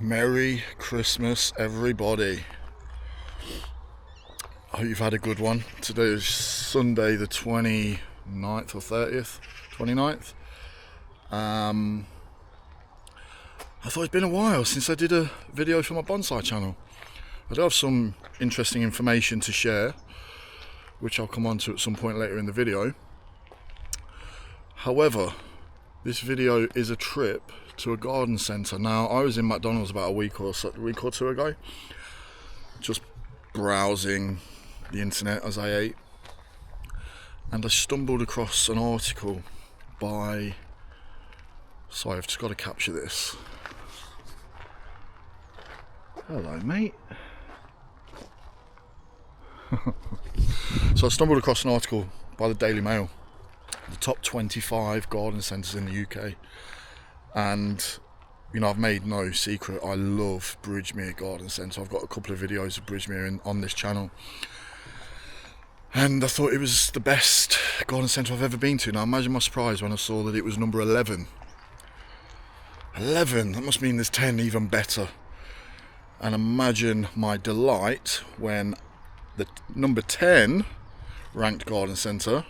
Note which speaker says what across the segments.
Speaker 1: Merry Christmas, everybody. I hope you've had a good one. Today is Sunday the 29th or 30th? 29th. I thought it's been a while since I did a video for my bonsai channel. I do have some interesting information to share, which I'll come on to at some point later in the video. However, this video is a trip to a garden centre. Now, I was in McDonald's about a week or two ago, just browsing the internet as I ate, and I stumbled across an article by, sorry, I've just got to capture this. Hello, mate. So I stumbled across an article by the Daily Mail, the top 25 garden centres in the UK. And, you know, I've made no secret, I love Bournemouth Garden Centre. I've got a couple of videos of Bournemouth on this channel. And I thought it was the best garden centre I've ever been to. Now imagine my surprise when I saw that it was number 11. 11, that must mean there's 10 even better. And imagine my delight when the number 10 ranked garden centre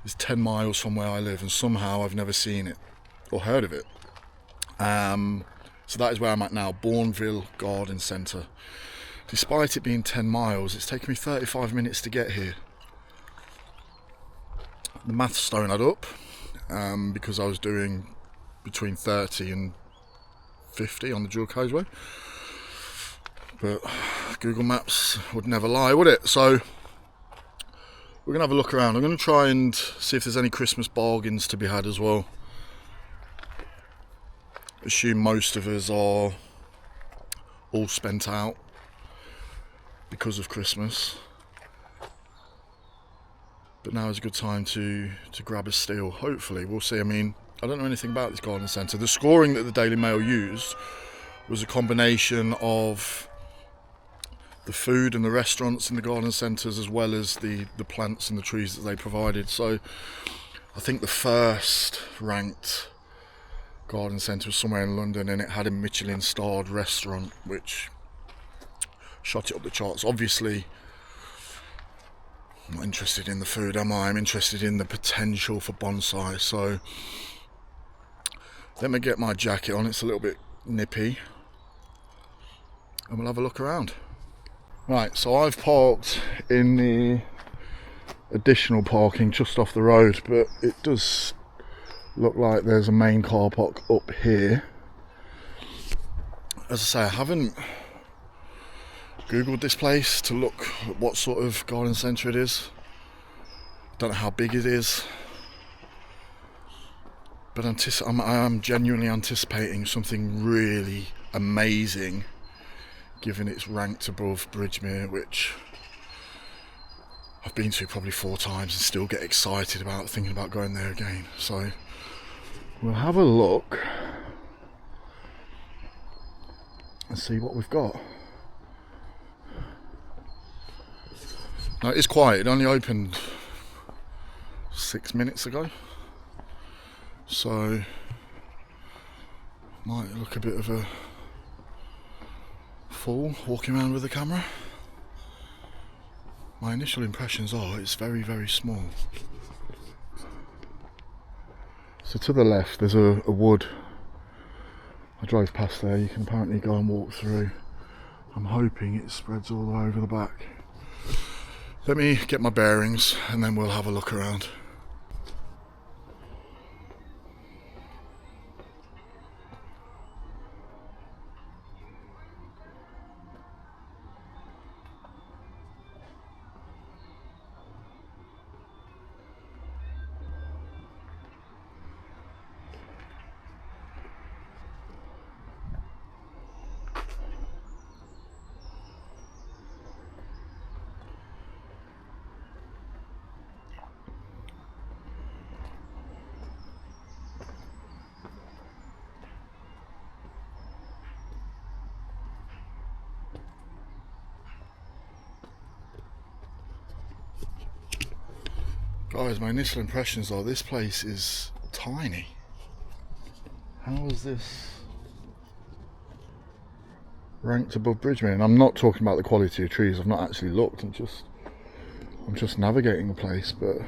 Speaker 1: is 10 miles from where I live, and somehow I've never seen it or heard of it. So that is where I'm at now, Bourneville Garden Centre. Despite it being 10 miles, it's taken me 35 minutes to get here. The maths don't add up, because I was doing between 30 and 50 on the dual carriageway. But Google Maps would never lie, would it? So we're going to have a look around. I'm going to try and see if there's any Christmas bargains to be had as well. Assume most of us are all spent out because of Christmas, but now is a good time to grab a steal. Hopefully, we'll see. I mean, I don't know anything about this garden centre. The scoring that the Daily Mail used was a combination of the food and the restaurants in the garden centres, as well as the plants and the trees that they provided. So I think the first ranked garden centre was somewhere in London, and it had a Michelin starred restaurant which shot it up the charts. Obviously I'm not interested in the food, am I? I'm interested in the potential for bonsai. So let me get my jacket on, it's a little bit nippy, and we'll have a look around. Right, so I've parked in the additional parking just off the road, but it does look like there's a main car park up here. As I say, I haven't googled this place to look at what sort of garden centre it is. Don't know how big it is, but I am genuinely anticipating something really amazing, given it's ranked above Bournemouth, which I've been to probably 4 times and still get excited about thinking about going there again. So we'll have a look and see what we've got. Now, it's quiet. It only opened 6 minutes ago, so might look a bit of a fool walking around with the camera. My initial impressions are it's very, very small. So to the left there's a wood. I drove past there, you can apparently go and walk through. I'm hoping it spreads all the way over the back. Let me get my bearings and then we'll have a look around. Guys, my initial impressions are this place is tiny. How is this ranked above Bridgman. And I'm not talking about the quality of trees. I've not actually looked. I'm just navigating the place, but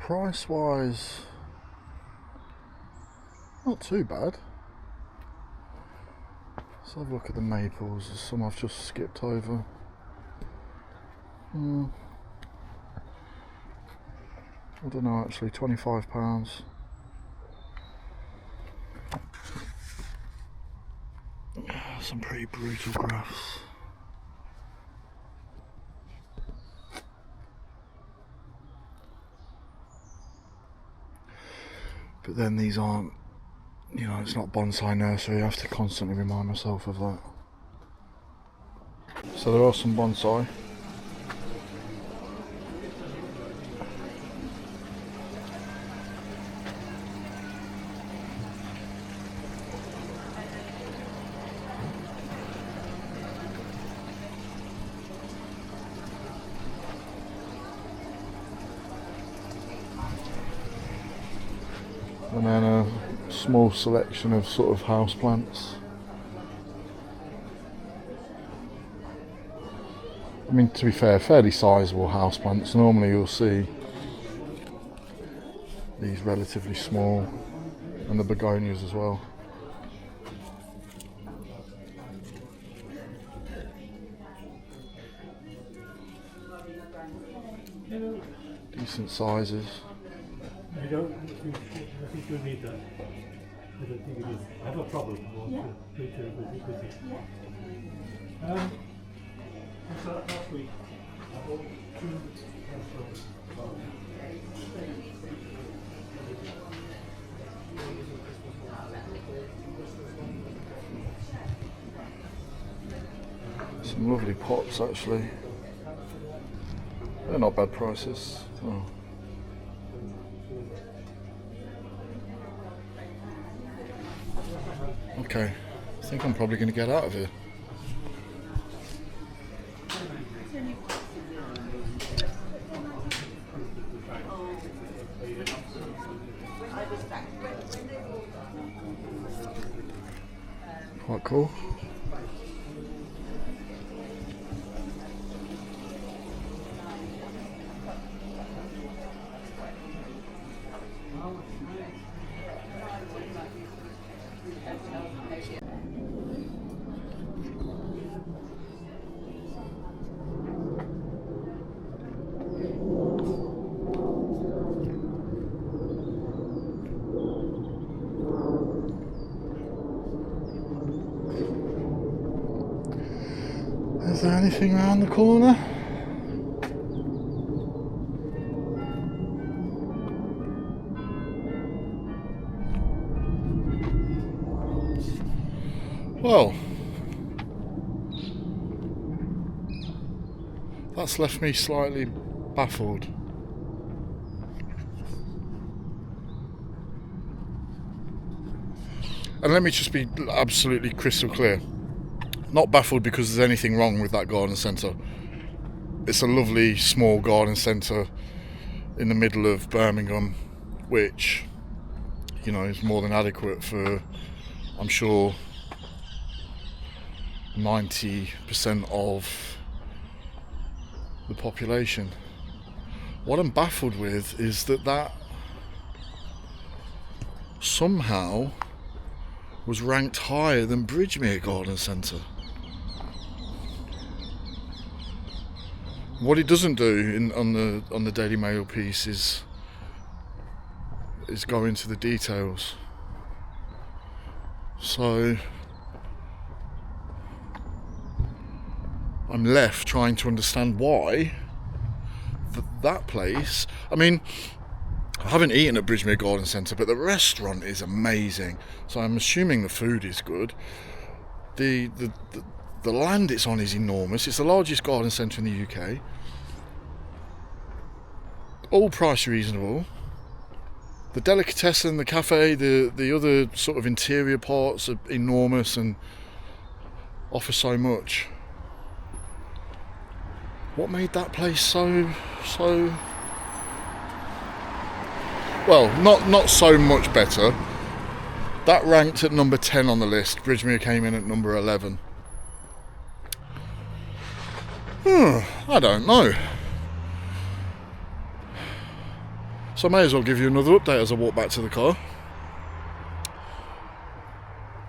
Speaker 1: price wise, not too bad. Let's have a look at the maples. There's some I've just skipped over. I don't know actually, £25. Some pretty brutal graphs. But then these aren't, you know, it's not bonsai nursery. I have to constantly remind myself of that. So there are some bonsai. And then a small selection of sort of house plants. I mean, to be fair, fairly sizable house plants. Normally you'll see these relatively small, and the begonias as well. Decent sizes.
Speaker 2: I think you need that. I don't think it is. I have a problem. Last week, I bought 2
Speaker 1: Some lovely pots actually. They're not bad prices. Oh. Okay, I think I'm probably going to get out of here. Quite cool. Is there anything around the corner? Well, that's left me slightly baffled. And let me just be absolutely crystal clear. Not baffled because there's anything wrong with that garden centre. It's a lovely small garden centre in the middle of Birmingham, which, you know, is more than adequate for, I'm sure, 90% of the population. What I'm baffled with is that somehow was ranked higher than Bridgemere Garden Centre. What it doesn't do on the Daily Mail piece is go into the details. So I'm left trying to understand why that place. I mean, I haven't eaten at Bridgemere Garden Centre, but the restaurant is amazing. So I'm assuming the food is good. The land it's on is enormous. It's the largest garden centre in the UK. All price reasonable. The delicatessen, the cafe, the other sort of interior parts are enormous and offer so much. What made that place so well, not so much better. That ranked at number 10 on the list. Bridgemere came in at number 11. I don't know. So I may as well give you another update as I walk back to the car.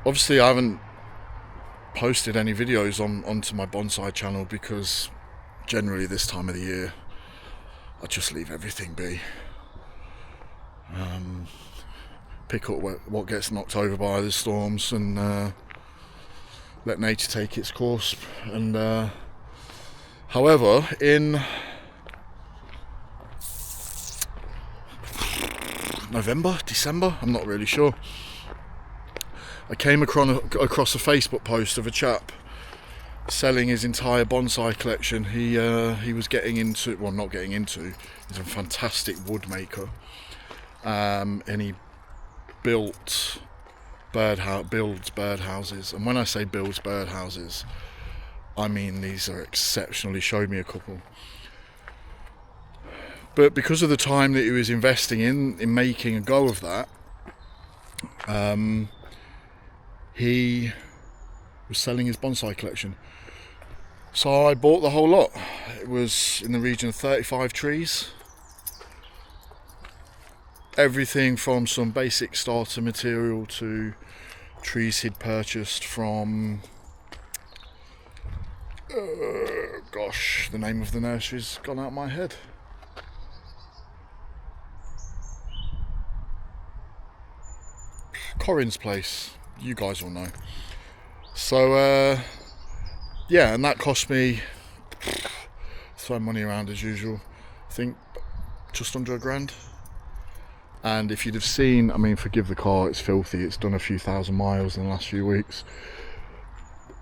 Speaker 1: Obviously I haven't posted any videos onto my bonsai channel because generally this time of the year I just leave everything be. Pick up what gets knocked over by the storms and let nature take its course. And however, in November, December, I'm not really sure, I came across a Facebook post of a chap selling his entire bonsai collection. He was getting into, well, not getting into, he's a fantastic wood maker, and he builds birdhouses. And when I say builds birdhouses, I mean these are exceptional. He showed me a couple. But because of the time that he was investing in making a go of that, he was selling his bonsai collection. So I bought the whole lot. It was in the region of 35 trees. Everything from some basic starter material to trees he'd purchased from, gosh, the name of the nursery's gone out of my head. Corin's place, you guys will know. So yeah, and that cost me, throw money around as usual, I think just under £1,000. And if you'd have seen, I mean, forgive the car, it's filthy, it's done a few thousand miles in the last few weeks.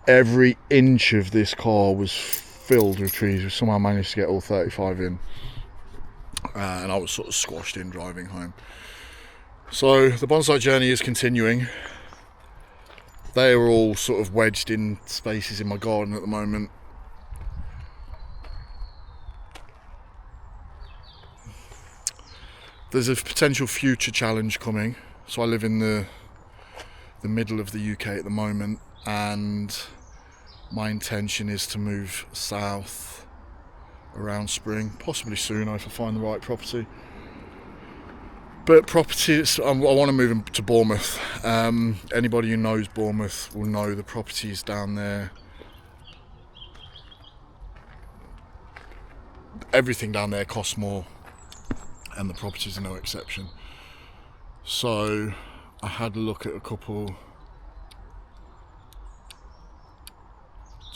Speaker 1: Every inch of this car was filled with trees. We somehow managed to get all 35 in, and I was sort of squashed in driving home. So the bonsai journey is continuing. They are all sort of wedged in spaces in my garden at the moment. There's a potential future challenge coming. So I live in the middle of the UK at the moment, and my intention is to move south around spring, possibly sooner if I find the right property. But properties, I want to move to Bournemouth. Anybody who knows Bournemouth will know the properties down there. Everything down there costs more, and the properties are no exception. So I had a look at a couple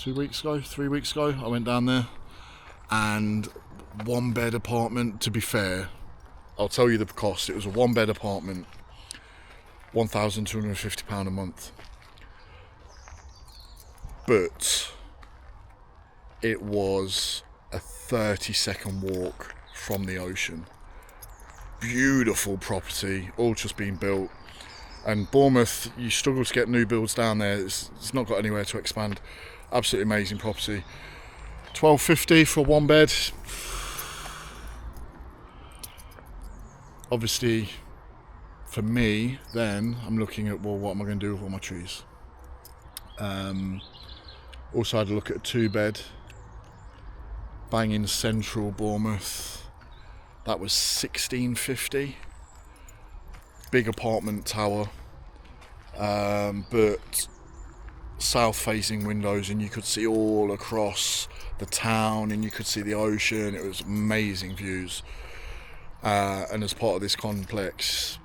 Speaker 1: 3 weeks ago. I went down there, and one bed apartment, to be fair, I'll tell you the cost. It was a one bed apartment, £1,250 a month. But it was a 30-second walk from the ocean. Beautiful property, all just been built. And Bournemouth, you struggle to get new builds down there. It's not got anywhere to expand. Absolutely amazing property. £12.50 for one bed. Obviously, for me, then I'm looking at, well, what am I going to do with all my trees? Also had a look at a 2-bed, banging central Bournemouth. That was £16.50. Big apartment tower, but south-facing windows, and you could see all across the town, and you could see the ocean. It was amazing views. And as part of this complex,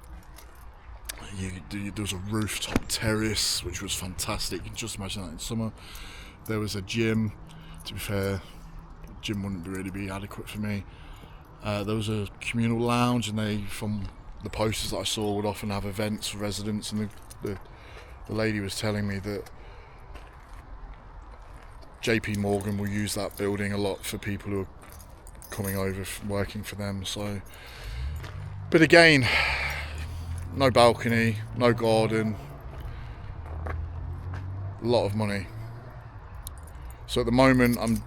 Speaker 1: there was a rooftop terrace, which was fantastic. You can just imagine that in summer. There was a gym. To be fair, gym wouldn't really be adequate for me. There was a communal lounge, and they, from the posters that I saw, would often have events for residents. And the lady was telling me that JP Morgan will use that building a lot for people who are coming over from working for them. So, but again, no balcony, no garden, a lot of money. So at the moment, I'm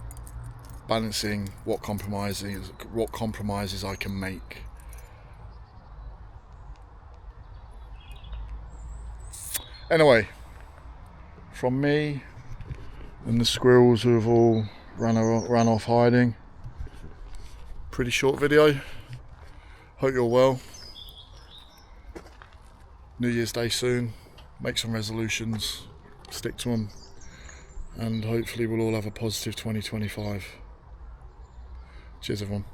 Speaker 1: balancing what compromises I can make. Anyway, from me and the squirrels who have all ran off hiding. Pretty short video. Hope you're well. New Year's Day soon. Make some resolutions, stick to them, and hopefully we'll all have a positive 2025. Cheers everyone.